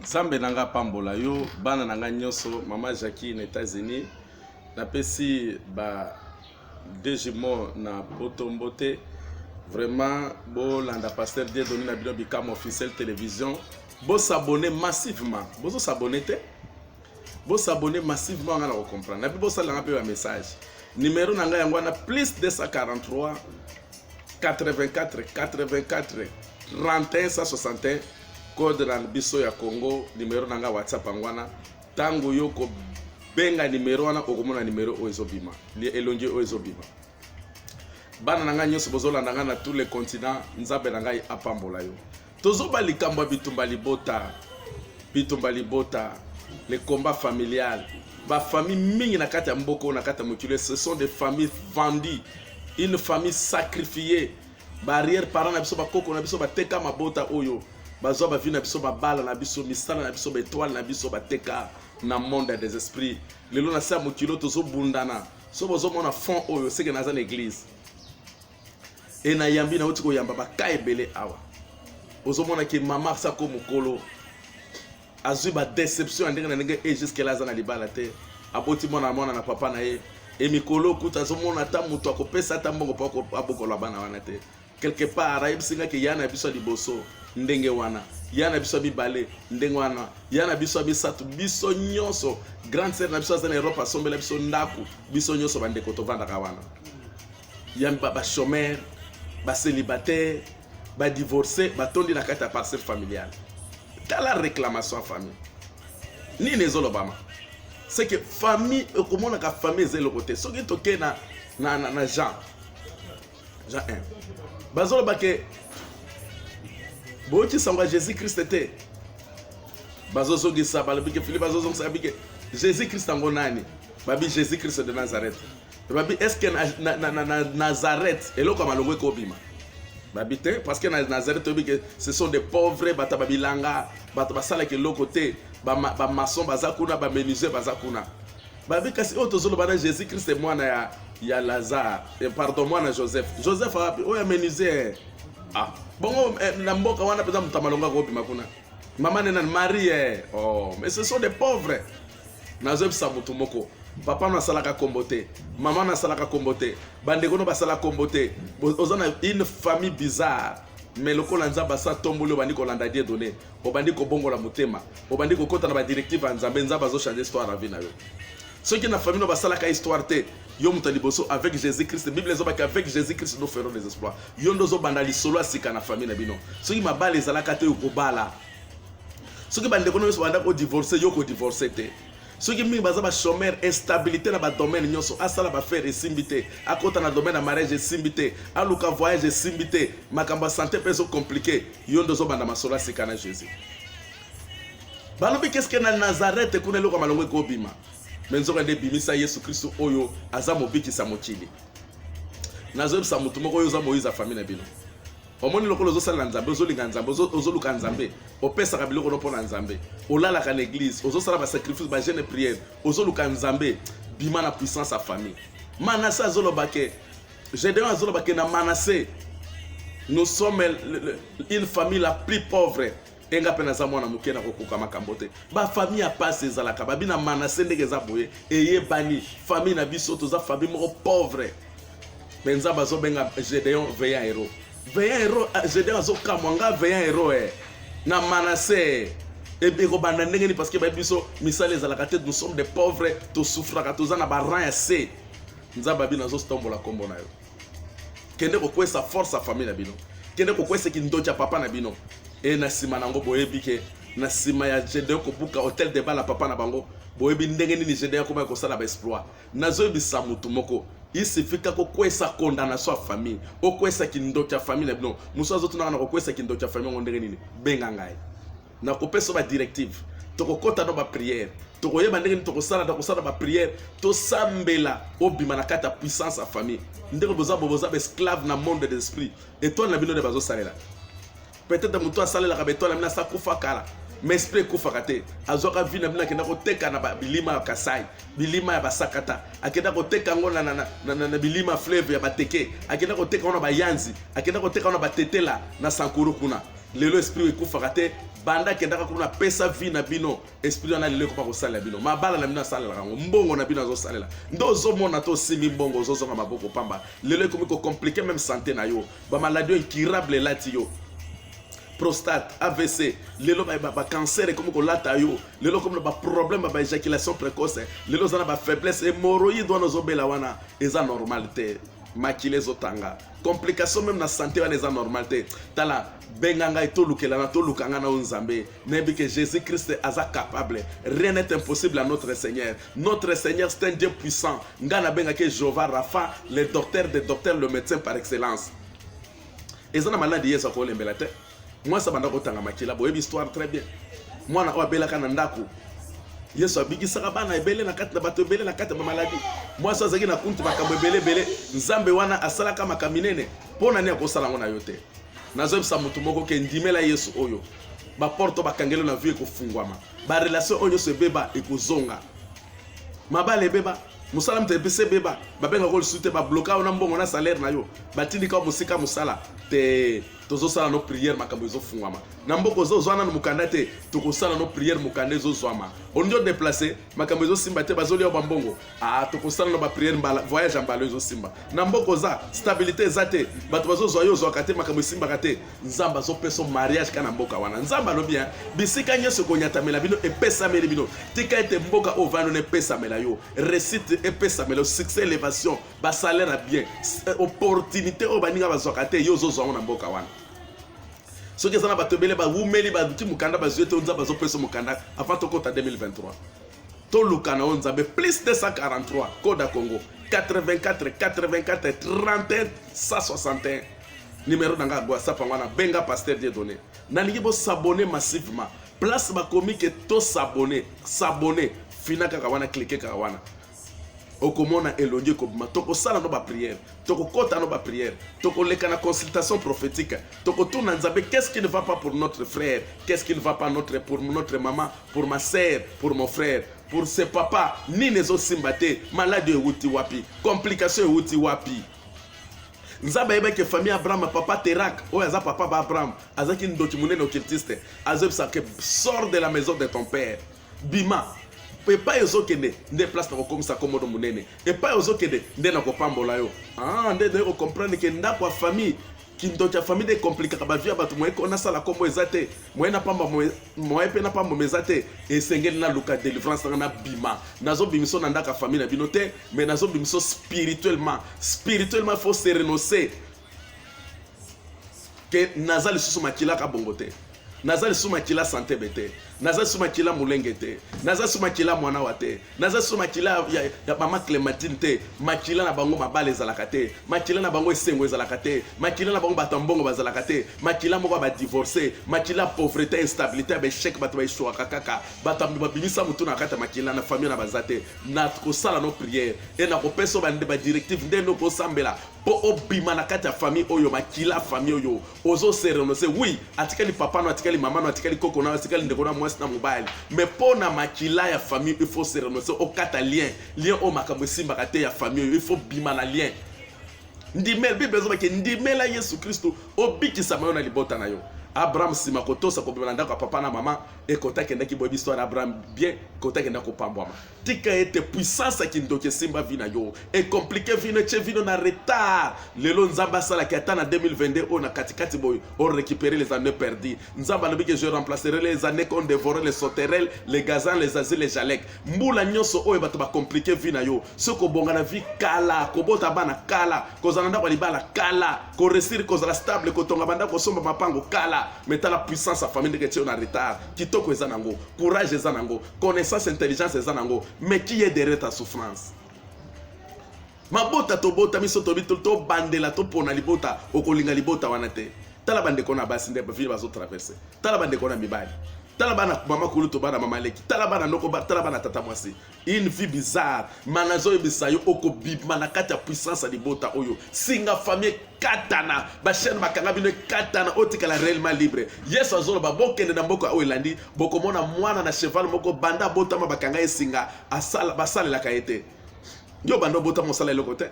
Zambe nanga pambola yo bana nanga nyoso mama Jackie na États-Unis na pesi ba dejimo na potombote vraiment bo landa pasteur Dieu donné na bino bikam officiel télévision bo s'abonner massivement bo s'abonner te bo s'abonner massivement ngana ko comprendre na bo sala ngape ba message numéro nanga yango na plus 243 84 84 31 161 code na biso ya Congo numéro nanga WhatsApp angwana tango yoko benga numéro wana okomona numéro o ezobima li elonge o ezobima bana nanga nyoso bozola nanga na tous les continents nzambe nanga apambola yo tozoba likambo bitumba libota les combats familiales ba famille mingi na kata mboko na kata mokile ce sont des familles vendues une famille sacrifiée barrière parents na biso ba koko na biso ba teka mabota oyo bazo ba vina biso ba bala na biso misala na biso ba étoile na biso ba teka na monde des esprits lelo na sa mokilo tozo bundana so bozo mona fond oyo c'est que na za l'église et na yambi na otiko yamba ba kaebele awa ozo mona ki mama sa ko mokolo azui ba déception ndenge na ndenge et jusqu'à là za na libala te aboti mona na papa na ye et mikolo kuta zo mona ta muto akopesa ta mbongo pa ko abokola bana wana te quelque part ayib singa ke yana biso liboso ndenge wana yana biso bibale ndenge wana yana biso bisatu biso nyonso grande sœur na biso za na Europe asombela biso ndaku biso nyonso bandeko tovanda ka wana yamba ba chômeur ba célibataire ba divorcé ba tondi na kata parcelle familiale dans la réclamation en famille ni les olobama c'est que famille comment na ka famille zelo côté so ki toke na Jean 1 bazolo bake Boki sangwa Jésus Christ était bazozo gisa balabike Philippe bazozo sabike Jésus Christ ngo nani babi Jésus Christ de Nazareth babi est-ce que na Nazareth eloko malongwe ko bima babi te parce que na Nazareth obike ce sont des pauvres bata babilanga bata basala ke lokote ba maçon bazakuna ba menuisier bazakuna babi kasi otozolo bana Jésus Christ mwana ya Lazare pardon mwana Joseph api oya menuisier ah bongo na mboka wana pesa mutamalonga ko bima kuna mama nena Marie oh mais ce sont des pauvres nazo bisa mutumoko papa na salaka kombote mama na salaka kombote bandeko no basala kombote ozana une famille bizarre mais lokola nzamba sa tombolo bandi ko landa Dieu donné obandi ko bongola mutema obandi ko kota na ba directive nzambe nzamba zo changer histoire na vie na yo ceux qui na famille no basala ka histoire te yo mutali boso avec Jésus-Christ Bible zo baka avec Jésus-Christ nous ferons des exploits yo ndozo bandali solo asika na famille na bino ceux qui mabale ezalaka te ko bala ceux qui bandeko no so banda ko divorcer yo ko divorcer te ceux qui mingi baza ba chômeur instabilité na ba domaine nyonso asala ba faire esimbité akota na domaine na mariage esimbité aluka voyage esimbité makamba santé peso compliqué yo ndozo banda masolo asika na Jésus balobi qu'est-ce que na Nazareth kuna loko malongwe ko bima menzoka nde bimisa Yesu Kristo oyo aza mobikisa mokili nazo bisa mutu moko oyo za Moïse famille na bino omoni lokolo zo sala nzambe ozolinga nzambe ozoluka nzambe opesa ka biloko no pona nzambe olala ka l'église ozosala ba sacrifice ba jeûne prière ozoluka nzambe bima na puissance à famille Manassé azolobake Gédéon azolobake na Manassé nous sommes une famille la plus pauvre enga pena za mwana muke na kokoka makambo te ba famille a passé ezalaka babina Manassé ndenge za boye eyebani famille na biso toza famille moko pauvre benza bazo benga Gédéon veillant héros Gédéon azo kamwanga veillant héros na Manassé ebeko banda ndenge ni parce que ba biso misala ezalaka te nous sommes des pauvres to souffraka toza na ba rang ya se nzaba bina zo stombola kombo na yo kende ko kwesa force à famille na bino kende ko kwesa kindocha papa na bino et na sima nango boyebi ke na sima ya Gédéon ko buka hôtel de bala papa na bango boyebi ndenge nini Gédéon ko ba ko sala ba exploit nazo bisa mutu moko il suffit ka ko kwesa condamnation à famille o kwesa kindocha famille na bino muso azotuna na ko kwesa kindocha famille ngo ndenge nini benga ngai na ko pesa ba directive to ko kota no ba prière to ko yeba ndenge nini to ko sala ba prière to sambela obima na kata puissance à famille ndeko boza ba esclave na monde des esprits et toi na bino de bazo salela peut-être muto asalela ka beto na mina sa kufa kala mais esprit kufa kate azoka vina mina kenda ko teka na bilima ya Kasai bilima ya basakata akenda ko teka ngo na bilima fleuve ya bateke akenda ko teka ngo na bayanzi akenda ko teka ngo na batetela na Sankuru kuna lelo esprit ekufaka te banda kendaka kuna pesa vie na bino esprit wana lelo ekopa kosalela bino mabala na bino asalelaka yango mbongo na bino azosalela ndo ozomona to osimbi mbongo ozozonga maboko pamba lelo ekomi kokomplike même santé na yo bamaladi incurable elati yo prostate, AVC, lelo ba cancer comme kolata yo, lelo comme ba problème ba éjaculation précoce, lelo zana ba faiblesse hémorroïde wana zobela wana eza normalité, makile zotanga. Complication même na santé wana eza normalité. Tala benganga et tolukela na tolukanga na Nzambe, nebi que Jésus-Christ aza capable. Rien n'est impossible à notre Seigneur. Notre Seigneur c'est un Dieu puissant. Ngana benga ke Jehovah Rapha, le docteur des docteurs, le médecin par excellence. Ezana maladie yesa ko lembela te. Moi ça banda kotanga makila boyebi histoire très bien. Moi na obela kana ndako. Yesu abiki saka bana ebele na kati na bato ebele na kati ba maladie. Moi ça zaki na kuntu makambo ebele bele Nzambe wana asala kama kaminene pona ne akosala ngona yote. Nazo bisa mutu moko ke ndimela Yesu oyo. Ba porto bakangelo na vie ekofungwama. Ba relation oyo se beba ekozonga. Mabale beba musala mtepese beba babenga ko lusute ba bloka ona mbongo na salaire na yo. Batindika musika musala te tozo sala no prière makambo ezofungwama na mboko zozwana no mukanda te tokosala no prière mukanda ezozwama ondio déplacer makambo ezosimba te bazolia bambongo tokosala no ba prière mbala voyage mbala ezosimba na mboko za stabilité ezate bato bazozwa yo zwa kate makambo esimba kate Nzamba zo peso mariage kana mboka wana Nzamba lo bien bisika nyeso konyatamela bino epesa mele bino tika ete mboka ovano ne pesa mela yo réussite epesa mela succès élévation ba salaire bien opportunité o baninga bazwa kate yo zozwa na mboka wana. Ce qui est dans le ba wumeli ba duti mukanda ba zuete onza bazo peso mukanda avant to kota 2023. To lukana onza be plus 243 code Congo 84 84 31 161 numéro danga WhatsApp ngwana benga pasteur Dieu donné. Nalingi bo s'abonner massivement. Place ba komi ke to s'abonner fina kaka wana cliquer kaka wana. Okomona elongi kobima toko sala no ba prière toko kota no ba prière toko leka na consultation prophétique toko tourna Nzambe qu'est-ce qui ne va pas pour notre frère qu'est-ce qui ne va pas pour notre maman pour ma sœur pour mon frère pour ses papas ni nezo simbate maladie wuti wapi complication wuti wapi Nzambe yeba ke famille Abraham papa Terak o aza papa ba Abraham azaki ndoki munene occultiste azobsa ke sort de la maison de ton père bima et pas aux autres des places comme ça comme on monene et pas aux autres des na kopambola yo des de comprendre que ndako famille qui ndoka famille des compliqué ba vie ba to mo ko na sala comme ezate mo na pamba mo epe na pamba mezate et sengeli na luka délivrance na bima nazo bimiso na ndaka famille na binote mais nazo bimiso spirituellement faut se renoncer que nazali susu makila ka bongote nazali suma kila santé bete nazali suma kila mulenge te nazali suma kila mwana wate nazali suma kila ya mama Clémentine te makila na bango mabale ezalaka te makila na bango esengo ezalaka te makila na bango batambongo bazalaka te makila moko ba divorcer makila pauvreté instabilité ba échec bato ba ishwa kaka batambi babimisa mutu na kata makila na famille na bazate na ko sala no prière et na ko peso ba ndeba directive ndeno ko sambela po obima na kata famille oyo makila famille oyo ozo serenose oui atikali papa no atikali maman no atikali koko na atikali ndeko na mwasi na mobile mais pour na makila ya famille il faut se renoncer au kata lien au makambo simba kate ya famille il faut bima na lien ndimel bible zo ke ndimela Yesu Kristo obikisa mayo na libota na yo Abraham sima kotosa ko bima ndako papa na mama et kota kenda ki bobi histoire Abraham bien kota kenda ko pambwama tika ete puissance ki ndoke simba vina yo et compliqué vino che vino na retard lelo Nzamba sala ki atana 2022 on a katikati boy on récupérer les années perdues Nzamba lobi que je remplacerai les années qu'on dévorait les sauterelles les gazans les asiles les jalek mbula nyonso oyo bato ba compliqué vina yo soko bonga na vie kala ko bota bana kala ko zananda ko libala kala ko resir ko zala stable ko tonga banda ko somba mapango kala mais ta la puissance à famille que tu es en retard kitoko ezanango courage ezanango connaissance intelligence ezanango mais qui est derrière ta souffrance mabota to bota miso to bito to bandela to pona libota okolinga libota wana te tala bande kona basi ndeba vile bazo traverser tala bande kona mibali tala bana mama kulu to bana mama leki tala bana noko ba tala bana tata mwasi une vie bizarre manazo ebisayo oko bibma na kati ya puissance libota oyo singa famille katana ba chaîne bakanga bino katana otika la réellement libre yes azolo ba bokende na mboko o elandi boko mona mwana na cheval moko banda botama bakanga esinga asala basala la kaete yo bando botama sala eloko te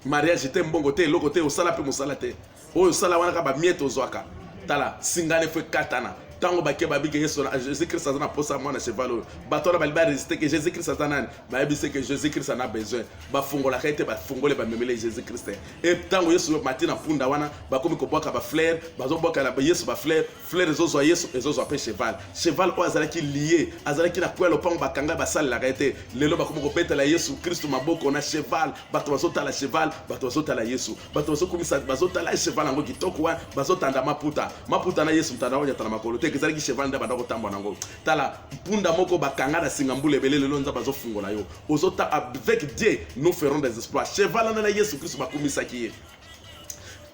mariage te mbongo te eloko te osala pe mosala te oyo sala wana ka ba mieto zwaka tala singane fe katana tango bake babike yesu Jésus Christ azana posa mwana cheval bato ba liba résister que Jésus Christ azana ba bise que Jésus Christ en a besoin ba fungola kete ba fungole ba memele Jésus Christ et tango yesu matina punda wana ba komi ko boka ba fleur bazo boka la yesu ba fleur ezozo yesu ezozo pe cheval o azala ki lié azala ki na kwelo pang ba kanga ba sala la kete lelo ba komi ko beta la yesu Christ maboko na cheval bato bazota la cheval bato bazota la yesu bato bazo komisa bazota la cheval ngo kitoko wa bazota nda maputa na yesu mtanda onya tana makolo ezalaki cheval nde banda kotambwa nango tala mpunda moko bakanga na singa mbula ebele lelo nzambe azofungola yo ozota avec Dieu nous ferons des exploits cheval na Yesu Kristo bakumisaki ye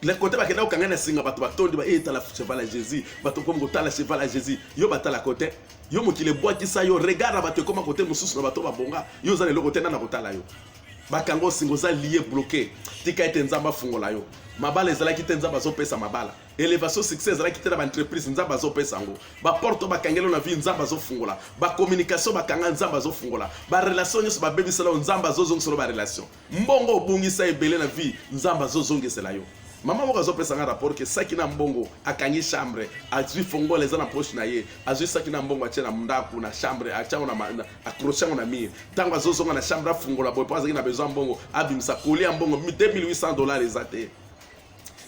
le côté bakenda okanga na singa bato batondi ba etala cheval à Jésus bato comme kotala cheval à Jésus yo batala côté yo mokile bwakisa yo regarde bato koma côté mosusu na bato babonga yo za lelo côté na kotala yo bakango singo za lié bloqué tika ete nzamba fungola yo mabala ezalaki te nzamba azopesa mabala élévation succès ezalaki te na baentreprise nzamba azopesa yango baporte bakangelo na vie nzamba azofungola bacommunication bakanga nzamba azofungola barelation nyonso babebisela yo nzamba azozongisela barelation mbongo obungisa ebele na vie nzamba azozongisela yo mama moko azopesa nga rapport ke saki na mbongo akangi chambre azwi fongola eza na poche na ye azwi saki na mbongo atie na ndako na chambre atiango na accroche yango na mire ntango azozonga na chambre afungola boye mpo azalaki na besoin mbongo abimisa kolia mbongo $2800 eza te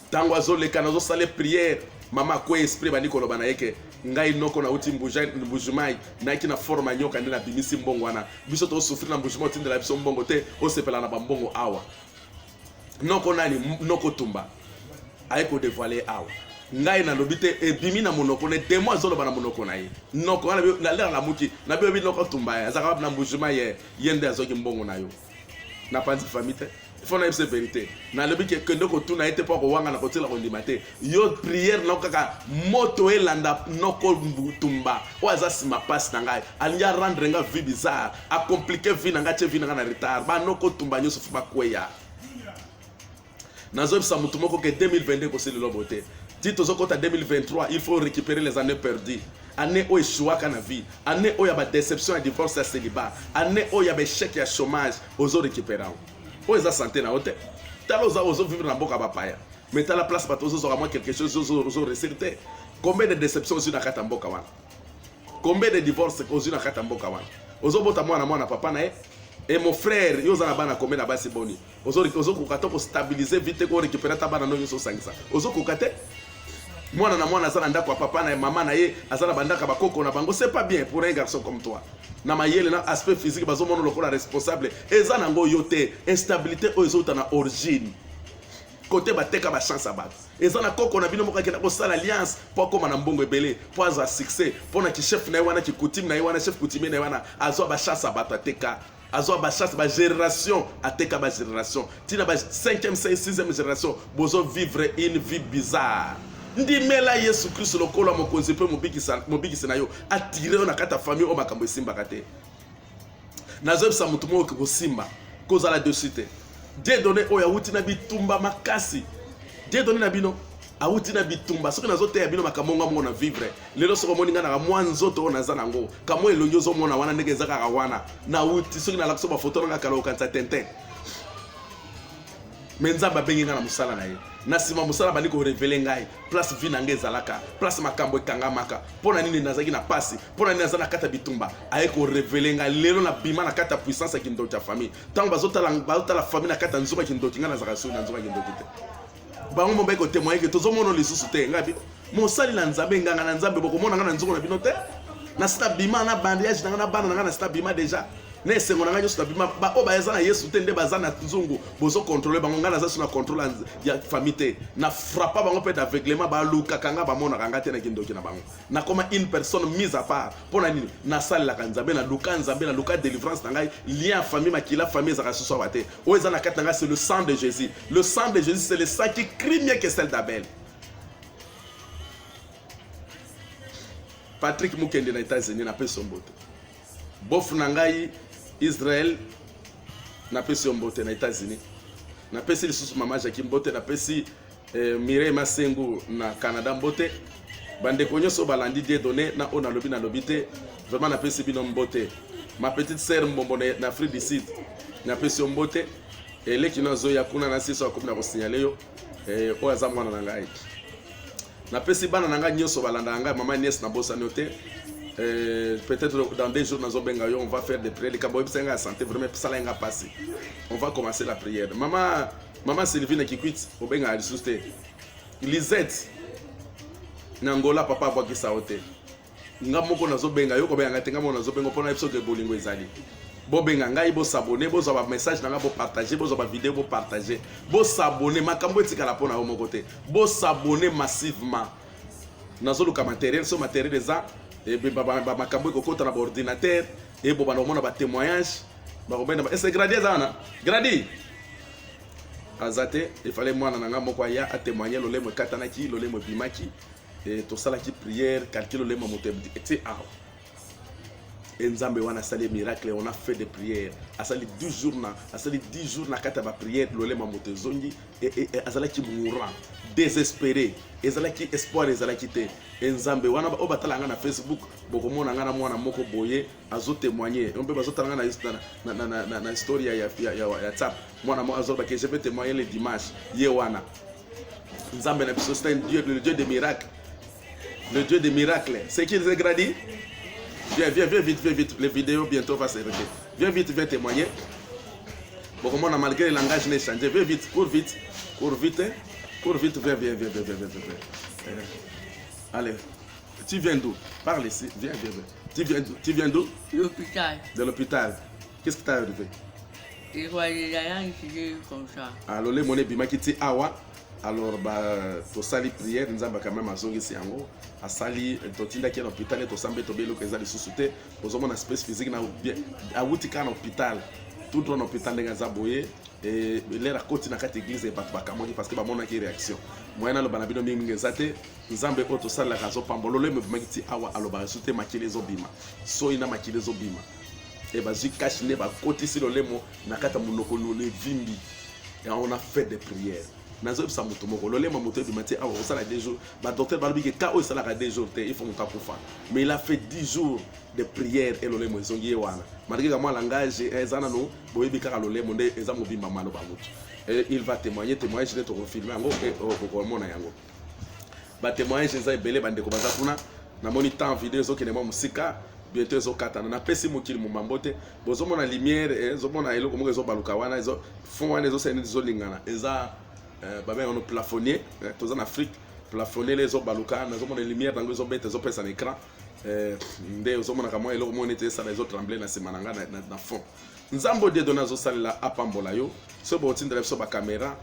ntango azoleka nazosala priere mama akwe esprit bandi koloba na ye ke ngai noko nauti mbujumai nayaki na forme ya nyoka nde nabimisi mbongo wana biso tosufri na mbujuma otindela biso mbongo te osepela na bambongo awa noko nani noko tumba aye kodevoile awa ngai nalobi te ebimi na monoko ne demo azoloba na monoko na ye noko wana na lera la muki na bebi noko tumba ye azaka na mbujuma ye nde azoki mbongo na yo na panzi famille te il faut na yebisa vérité nalobi ke kende kotuna ye te mpo akowanga na kotila kondima te yo priere na kaka moto elanda noko tumba oyo aza nsima mpasi na ngai alingi arendre nga vie bizarre acomplike vie na ngai tie vie na ngai na retard banoko tumba nyonso fo bakweya nazobisa motu moko ke 2022 koselelo bote ti tozokota 2023 il faut récupérer les années perdues année oyo eshuwaka na vie année oyo ya badéception ya divorce ya célibat année oyo ya baéchec ya chômage ozorécupéra oyo eza santé na yo te tala ozovivre na mboka bapaya mais tala place bato ozozwaka mwa quelque chose ozoresir te combien de déception ozwi na kati ya mboka wana combien de divorce ozwi na kati ya mboka wana ozobota mwana papa na ye et mon frère yo za bana combien na basi boni ozokoka to kostabiliser vite ko récupérer ta bana no nyonso osangisa ozokoka te mwana na mwana azala ndako ya papa na mama na ye azala bandaka bakoko na bango c'est pas bien pour un garçon comme toi na mayele na aspect physique bazomona lokola responsable eza nango yo te instabilité oyo ezota na origine côté bateka ba chance abat eza na koko na bino moko akenda kosala alliance po akoma na mbongo ebele po aza succès po na ki chef na ye wana ki coutume na ye wana chef coutumier na ye wana azwa ba chance abat ateka azwa ba chance ba génération ateka ba génération tina ba 5e 6e génération bozo vivre une vie bizarre ndimela Yesu Kristo lokola mokonzi pe mobikisa na yo atire yo na kata famille o makambo esimbaka te nazobisa mutu moko kosimba kozala dessus te Dieu donné oyo awuti na bitumba makasi Dieu donné na bino awuti na bitumba soki nazoteya bino makambo ngo na vivre lelo soko moninga na mwa nzoto oyo naza nango kamo elongi ozomona wana ndenge eza kaka wana na wuti soki nalakisa bafoto nanga kala okanisa tenten me nzambe abengi nga na mosala na ye na nsima mosala bandi korevele ngai place vi na ngai ezalaka place makambo ekangamaka mpo na nini nazalaki na pasi mpo na nini naza na kati ya bitumba aye korevele ngai lelo na bima na kati ya puissance ya kindoki ya famille ntango bazotala famille na kati ya nzoka kindoki ngai nazalaka soi na nzoka kindoki te bango mo baye kotemoye ke tozomona lisusu te ngai mosali na nzambe nganga na nzambe bokomona nga na nzoko na bino te na sita bima na bandage na nga na bana na nga na sita bima deja na esengo na ngai nyonso na bima baoyo baza na yesu te nde baza na nzungu bozokontrole bango ngai naza so na contrôle ya famille te na frappa bango mpe d'aveuglement balukaka nga bamonaka nga te na kindoki na bango nakoma une personne mise à part mpo na nini nasalelaka nzambe naluka nzambe naluka délivrance na ngai lien ya famille makila famille ezalaka susu awa te oyo eza na kati na ngai c'est le sang de Jésus. Le sang de Jésus c'est le sang qui crie mieux que celle d'Abel. Patrick Mukende na États-Unis na pesi mbote bofu na ngai Israël na pesi mbote na États-Unis na pesi lisusu mama Jackie mbote na pesi Mireille Masengu na Canada mbote bandeko nyonso balandi Dieu donné na ona lobi te vraiment na pesi bino mbote ma petite sœur mbombo na Afrique du Sud na pesi mbote eleki na zoya kuna na siso akomi na kosignaler yo oyo aza mwana na ngai Na pesi bana nanga nyoso balanda nga maman nièce na bossa noté. Peut-être dans 2 jours on va faire des prières. Les Kaboïs sont en santé, vraiment ça l'a passé. On va commencer la prière. Maman Sylvine qui quitte au benga à l'issouté. Lisette Nangola papa bois qui saoté. Nga moko nazo benga yo ko benga tenga mo nazo benga pona episode de bolingo ezali. Bo benga ngai bo s'abonner, bo zo ba message nanga bo partager, bo zo ba vidéo bo partager. Bo s'abonner makambo etikala pona o mon côté. Bo s'abonner massivement. Nazo luka matériel, so matériel eza et makambo kokota na ordinateur et bo bana mona ba témoignage ba robena et c'est Grady zana Grady azate il fallait moi nanga moko ya a témoigner lolemo katanaki lolemo bimaki et to sala ki prière calcul lolemo motembi et ah Nzambe wana sali miracle, on a fait des prières. Asali 10 jours na, asali 10 jours na kata ba prière lolema motezongi et asala ki mourant, désespéré. Ezala ki espoir ezala ki te. Nzambe wana o batalanga na Facebook, boko mona ngana mwana moko boye azo témoigner. On peut bazo talanga na histoire ya WhatsApp. Mwana mo azo ba que je vais témoigner le dimanche. Ye wana. Nzambe na biso c'est Dieu, le Dieu des miracles. Le Dieu des miracles. C'est qui c'est Grady? Viens vite. Les vidéos bientôt vont s'arrêter. Viens vite témoigner. Bon, comment on a malgré le langage n'est changé. Viens vite, cours vite, viens. Allez, tu viens d'où? Parle ici, viens. Tu viens d'où? L'hôpital. De l'hôpital. Qu'est-ce qui t'est arrivé? Et voilà, il y a rien qui dit comme ça. Alors, les monnaies bima qui t'y awa. Alors, pour sali prière, nous avons quand même à zongi si ango. À sali, totinda qui est à l'hôpital, to sambe to belo keza les sous-soutés. Pour mon aspect physique, na à outika en hôpital. Tout dans l'hôpital de Gazaboye. Et l'air à côté de la église et pas parce que mon qui réaction. Moi, na le banabino mingi zate. Nzambe auto sala la razo pambolo le me bimaki awa aloba souté makile zobima. So ina makile zobima. Et bazi cache ne ba côté si le lemo nakata munoko no le vimbi. Et on a fait des prières. Nazo bisa moto moko lolema moto du matin awa ça la 2 jours ba docteur balbi que ka o ça la 2 jours il faut monter pour faire mais il a fait 10 jours de prière et lolemo zongi wana malgré que moi langage ezana no boyebi ka lolemo nde ezamo bimba mano ba moto et il va témoigner je te refilmer ngo et ko mona yango ba témoigner eza ebele bande ko baza kuna na moni temps vidéo zo kene mo musika bientôt ezo katana na pesi mokili mumambote bozo mona lumière ezo mona eloko mo ezo baluka wana ezo fond wana ezo sene ezo lingana eza on a plafonnier, tous en Afrique, plafonnier les autres baluka, nous avons les lumières dans les autres bêtes, les autres en écran. Nous avons comment ils ont été ça les autres trembler dans ces mananga dans fond. Nous avons des données aux salles là à Pambolayo, ce botin de la caméra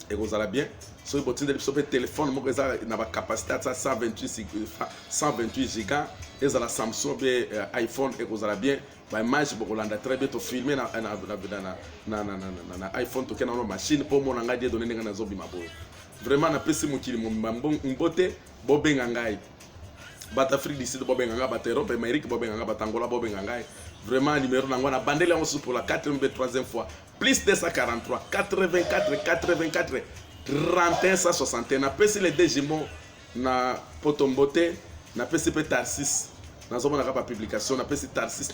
et vous allez bien. Ce botin de la téléphone, moi j'ai une capacité à 128 giga et la Samsung iPhone et vous allez bien. Bah image pour Hollande très bien to filmer na iPhone to kena na machine pour mon anga dia donner ngana zobi maboy vraiment na pesi mukili mbambo mbote bobenga ngai bata Afrique d'ici bobenga nga bata Europe Amérique bobenga nga bata Angola bobenga ngai vraiment numéro na ngwana bandele en pour la 4e fois plus 243 84 31 161 na pesi les deux jumeaux na potombote na pesi pe Tarsis. Nous avons une publication, on a fait Tarsis,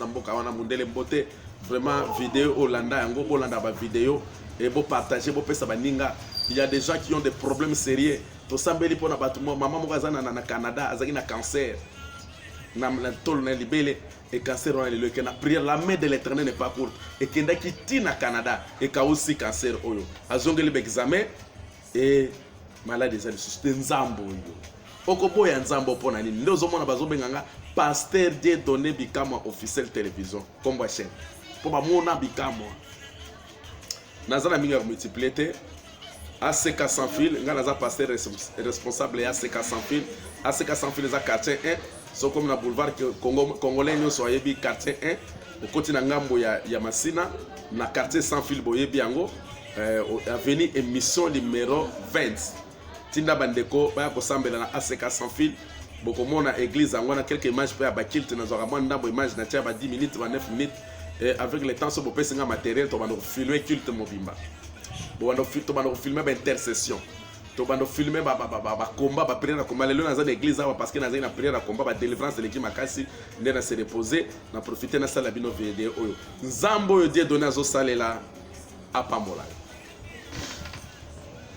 vraiment vidéo Hollanda, Hollanda vidéo et pour partager, pour faire ça. Il y a des gens qui ont des problèmes sérieux. Tout ça, pour maman au Canada, elle a un cancer. Elle a un cancer, la prière, la main de l'Éternel n'est pas courte. Et qui est au Canada et qui a aussi cancer. Elle a un examen et maladie, c'est un zambo. Okobo ya nzambo pona nini ndio zomona bazobenganga pasteur Dieu donné bikama officiel télévision comme ba chaîne pour ba mona bikama nazana minga multiplier ACK sans fil nga naza pasteur responsable ya ACK sans fil za quartier 1 so comme na boulevard congolais nyo so yebi quartier 1 au côté na ngambo ya Masina na quartier sans fil boyebi yango avenue émission numéro 20 Tinda bandeko baya kosambela na ACK sans fil boko mona église angona quelques images pe ba kilt na zora mwanda bo image na tia ba 10 minutes ba 9 minutes et avec le temps so bo pesinga matériel to bando filmer culte mobimba bo bando filmer ba intercession to bando filmer ba combat ba prière combat lelo na za l'église aba parce que na za na prière combat ba délivrance de l'équipe makasi ndena se reposer na profiter na sala bino vidéo oyo nzambo yo die donner zo salela a Pambola.